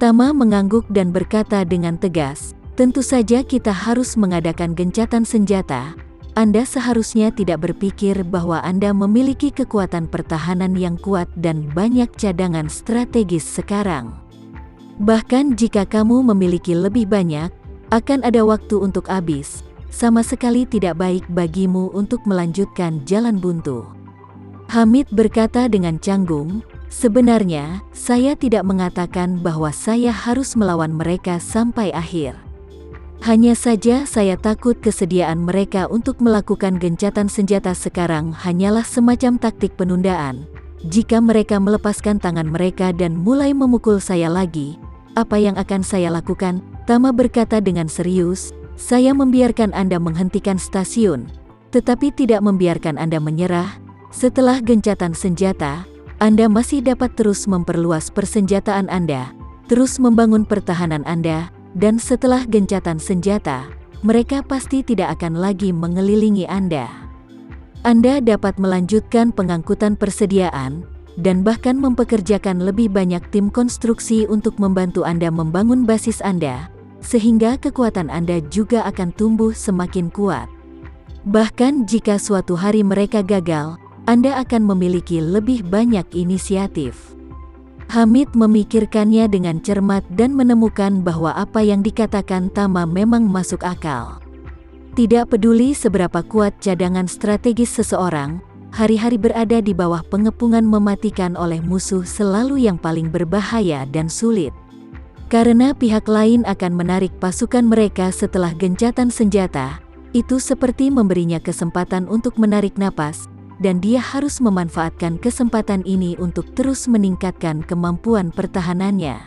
Tama mengangguk dan berkata dengan tegas, "Tentu saja kita harus mengadakan gencatan senjata. Anda seharusnya tidak berpikir bahwa Anda memiliki kekuatan pertahanan yang kuat dan banyak cadangan strategis sekarang. Bahkan jika kamu memiliki lebih banyak, akan ada waktu untuk habis. Sama sekali tidak baik bagimu untuk melanjutkan jalan buntu." Hamid berkata dengan canggung, "Sebenarnya, saya tidak mengatakan bahwa saya harus melawan mereka sampai akhir. Hanya saja saya takut kesediaan mereka untuk melakukan gencatan senjata sekarang hanyalah semacam taktik penundaan. Jika mereka melepaskan tangan mereka dan mulai memukul saya lagi, apa yang akan saya lakukan?" Tama berkata dengan serius, "Saya membiarkan Anda menghentikan stasiun, tetapi tidak membiarkan Anda menyerah. Setelah gencatan senjata, Anda masih dapat terus memperluas persenjataan Anda, terus membangun pertahanan Anda, dan setelah gencatan senjata, mereka pasti tidak akan lagi mengelilingi Anda. Anda dapat melanjutkan pengangkutan persediaan, dan bahkan mempekerjakan lebih banyak tim konstruksi untuk membantu Anda membangun basis Anda, sehingga kekuatan Anda juga akan tumbuh semakin kuat. Bahkan jika suatu hari mereka gagal, Anda akan memiliki lebih banyak inisiatif." Hamid memikirkannya dengan cermat dan menemukan bahwa apa yang dikatakan Tama memang masuk akal. Tidak peduli seberapa kuat cadangan strategis seseorang, hari-hari berada di bawah pengepungan mematikan oleh musuh selalu yang paling berbahaya dan sulit. Karena pihak lain akan menarik pasukan mereka setelah gencatan senjata, itu seperti memberinya kesempatan untuk menarik napas, dan dia harus memanfaatkan kesempatan ini untuk terus meningkatkan kemampuan pertahanannya.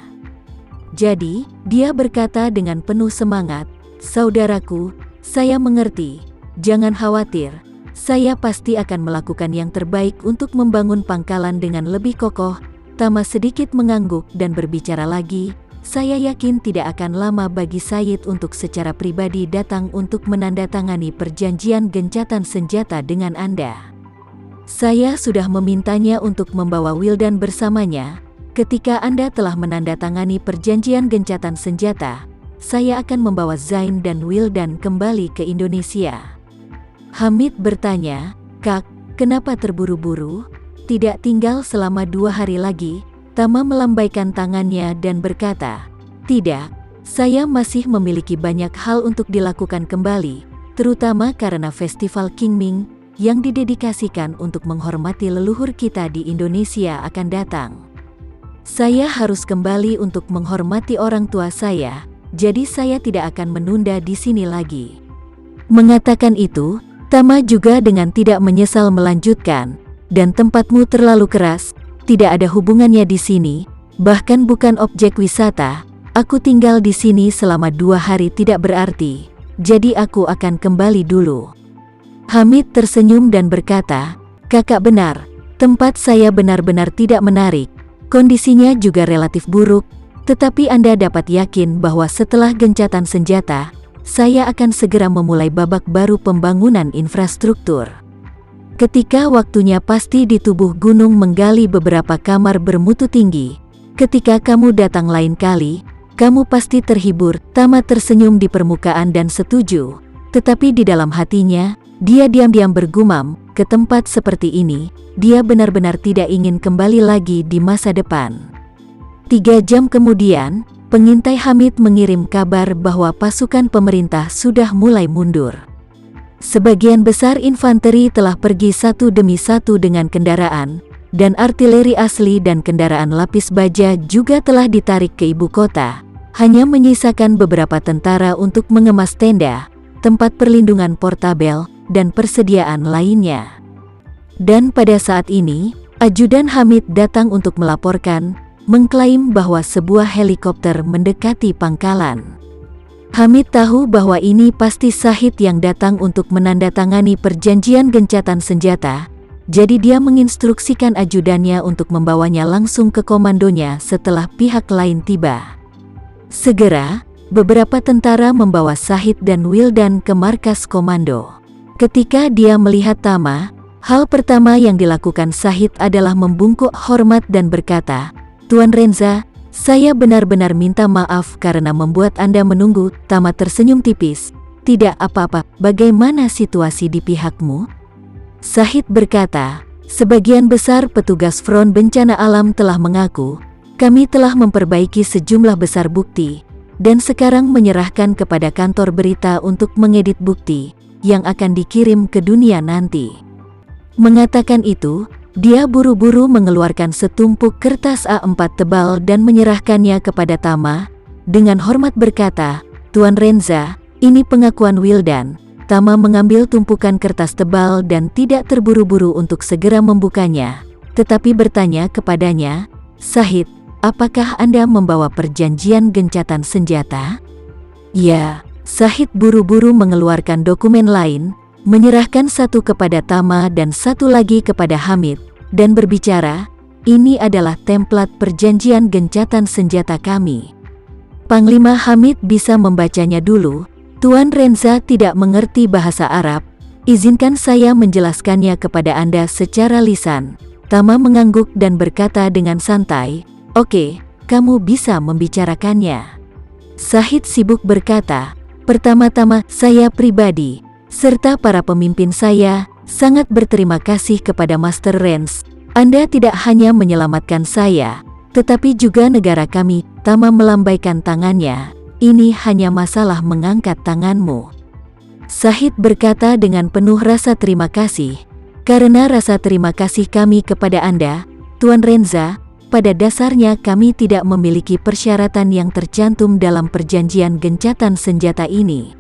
Jadi, dia berkata dengan penuh semangat, "Saudaraku, saya mengerti. Jangan khawatir. Saya pasti akan melakukan yang terbaik untuk membangun pangkalan dengan lebih kokoh." Tama sedikit mengangguk dan berbicara lagi, "Saya yakin tidak akan lama bagi Said untuk secara pribadi datang untuk menandatangani perjanjian gencatan senjata dengan Anda. Saya sudah memintanya untuk membawa Wildan bersamanya. Ketika Anda telah menandatangani perjanjian gencatan senjata, saya akan membawa Zain dan Wildan kembali ke Indonesia." Hamid bertanya, "Kak, kenapa terburu-buru? Tidak tinggal selama 2 hari lagi?" Tama melambaikan tangannya dan berkata, "Tidak, saya masih memiliki banyak hal untuk dilakukan kembali, terutama karena Festival Qingming yang didedikasikan untuk menghormati leluhur kita di Indonesia akan datang. Saya harus kembali untuk menghormati orang tua saya, jadi saya tidak akan menunda di sini lagi." Mengatakan itu, Tama juga dengan tidak menyesal melanjutkan, "Dan tempatmu terlalu keras, tidak ada hubungannya di sini, bahkan bukan objek wisata. Aku tinggal di sini selama 2 hari tidak berarti, jadi aku akan kembali dulu." Hamid tersenyum dan berkata, "Kakak benar, tempat saya benar-benar tidak menarik, kondisinya juga relatif buruk, tetapi Anda dapat yakin bahwa setelah gencatan senjata, saya akan segera memulai babak baru pembangunan infrastruktur. Ketika waktunya pasti di tubuh gunung menggali beberapa kamar bermutu tinggi. Ketika kamu datang lain kali, kamu pasti terhibur." Tama tersenyum di permukaan dan setuju, tetapi di dalam hatinya, dia diam-diam bergumam, ke tempat seperti ini, dia benar-benar tidak ingin kembali lagi di masa depan. 3 jam kemudian, pengintai Hamid mengirim kabar bahwa pasukan pemerintah sudah mulai mundur. Sebagian besar infanteri telah pergi satu demi satu dengan kendaraan, dan artileri asli dan kendaraan lapis baja juga telah ditarik ke ibu kota. Hanya menyisakan beberapa tentara untuk mengemas tenda, tempat perlindungan portabel, dan persediaan lainnya. Dan pada saat ini, ajudan Hamid datang untuk melaporkan, mengklaim bahwa sebuah helikopter mendekati pangkalan. Hamid tahu bahwa ini pasti Syahid yang datang untuk menandatangani perjanjian gencatan senjata, jadi dia menginstruksikan ajudannya untuk membawanya langsung ke komandonya setelah pihak lain tiba. Segera, beberapa tentara membawa Syahid dan Wildan ke markas komando. Ketika dia melihat Tama, hal pertama yang dilakukan Syahid adalah membungkuk hormat dan berkata, "Tuan Renza, Saya benar-benar minta maaf karena membuat Anda menunggu. Tama tersenyum tipis. Tidak apa-apa, bagaimana situasi di pihakmu? Syahid berkata, sebagian besar petugas front bencana alam telah mengaku, kami telah memperbaiki sejumlah besar bukti, dan sekarang menyerahkan kepada kantor berita untuk mengedit bukti, yang akan dikirim ke dunia nanti. Mengatakan itu, dia buru-buru mengeluarkan setumpuk kertas A4 tebal dan menyerahkannya kepada Tama. Dengan hormat berkata, Tuan Renza, ini pengakuan Wildan. Tama mengambil tumpukan kertas tebal dan tidak terburu-buru untuk segera membukanya, tetapi bertanya kepadanya, Syahid, apakah Anda membawa perjanjian gencatan senjata? Ya, Syahid buru-buru mengeluarkan dokumen lain, menyerahkan satu kepada Tama dan satu lagi kepada Hamid, dan berbicara, ini adalah template perjanjian gencatan senjata kami. Panglima Hamid bisa membacanya dulu. Tuan Renza tidak mengerti bahasa Arab, izinkan saya menjelaskannya kepada Anda secara lisan. Tama mengangguk dan berkata dengan santai, oke, kamu bisa membicarakannya. Syahid sibuk berkata, pertama-tama saya pribadi, serta para pemimpin saya, sangat berterima kasih kepada Master Renz. Anda tidak hanya menyelamatkan saya, tetapi juga negara kami. Tama melambaikan tangannya, ini hanya masalah mengangkat tanganmu. Syahid berkata dengan penuh rasa terima kasih, karena rasa terima kasih kami kepada Anda, Tuan Renza, pada dasarnya kami tidak memiliki persyaratan yang tercantum dalam perjanjian gencatan senjata ini.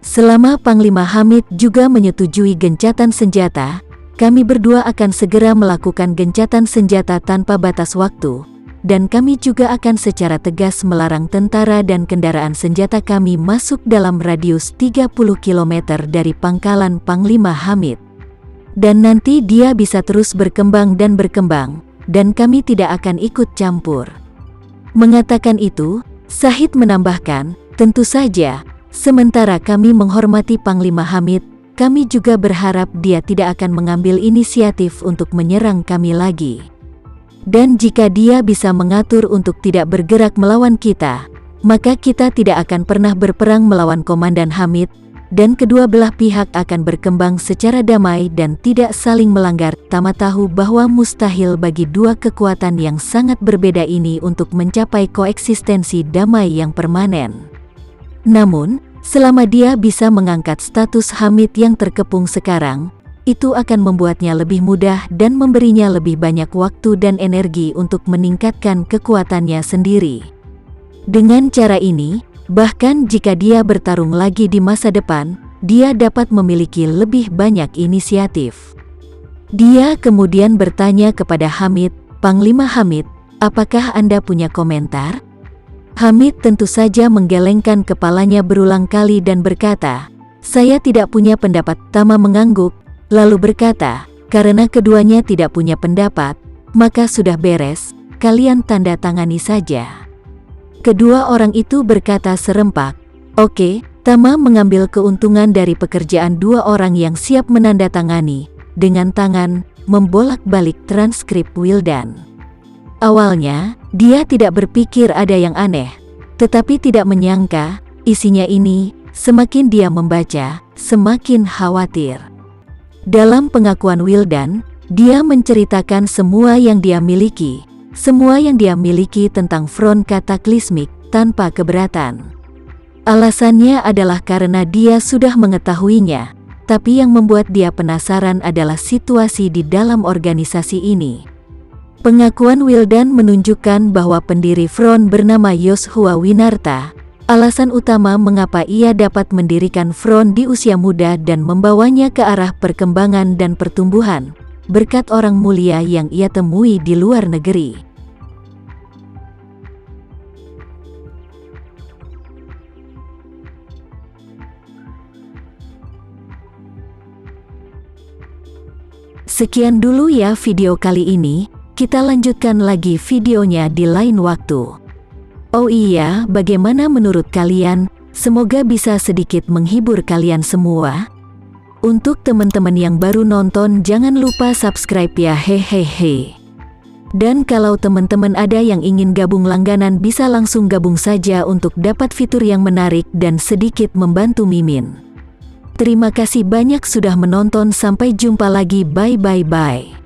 Selama Panglima Hamid juga menyetujui gencatan senjata, kami berdua akan segera melakukan gencatan senjata tanpa batas waktu, dan kami juga akan secara tegas melarang tentara dan kendaraan senjata kami masuk dalam radius 30 km dari pangkalan Panglima Hamid. Dan nanti dia bisa terus berkembang, dan kami tidak akan ikut campur. Mengatakan itu, Syahid menambahkan, tentu saja, sementara kami menghormati Panglima Hamid, kami juga berharap dia tidak akan mengambil inisiatif untuk menyerang kami lagi. Dan jika dia bisa mengatur untuk tidak bergerak melawan kita, maka kita tidak akan pernah berperang melawan Komandan Hamid, dan kedua belah pihak akan berkembang secara damai dan tidak saling melanggar. Tama tahu bahwa mustahil bagi dua kekuatan yang sangat berbeda ini untuk mencapai koeksistensi damai yang permanen. Namun, selama dia bisa mengangkat status Hamid yang terkepung sekarang, itu akan membuatnya lebih mudah dan memberinya lebih banyak waktu dan energi untuk meningkatkan kekuatannya sendiri. Dengan cara ini, bahkan jika dia bertarung lagi di masa depan, dia dapat memiliki lebih banyak inisiatif. Dia kemudian bertanya kepada Hamid, Panglima Hamid, apakah Anda punya komentar? Hamid tentu saja menggelengkan kepalanya berulang kali dan berkata, saya tidak punya pendapat. Tama mengangguk, lalu berkata, karena keduanya tidak punya pendapat, maka sudah beres, kalian tanda tangani saja. Kedua orang itu berkata serempak, oke. Tama mengambil keuntungan dari pekerjaan dua orang yang siap menandatangani, dengan tangan, membolak-balik transkrip Wildan. Awalnya, dia tidak berpikir ada yang aneh, tetapi tidak menyangka, isinya ini, semakin dia membaca, semakin khawatir. Dalam pengakuan Wildan, dia menceritakan semua yang dia miliki tentang front kataklismik, tanpa keberatan. Alasannya adalah karena dia sudah mengetahuinya, tapi yang membuat dia penasaran adalah situasi di dalam organisasi ini. Pengakuan Wildan menunjukkan bahwa pendiri front bernama Yoshua Winarta, alasan utama mengapa ia dapat mendirikan front di usia muda dan membawanya ke arah perkembangan dan pertumbuhan, berkat orang mulia yang ia temui di luar negeri. Sekian dulu ya video kali ini. Kita lanjutkan lagi videonya di lain waktu. Oh iya, bagaimana menurut kalian? Semoga bisa sedikit menghibur kalian semua. Untuk teman-teman yang baru nonton, jangan lupa subscribe ya, hehehe. Dan kalau teman-teman ada yang ingin gabung langganan, bisa langsung gabung saja untuk dapat fitur yang menarik dan sedikit membantu Mimin. Terima kasih banyak sudah menonton, sampai jumpa lagi, bye.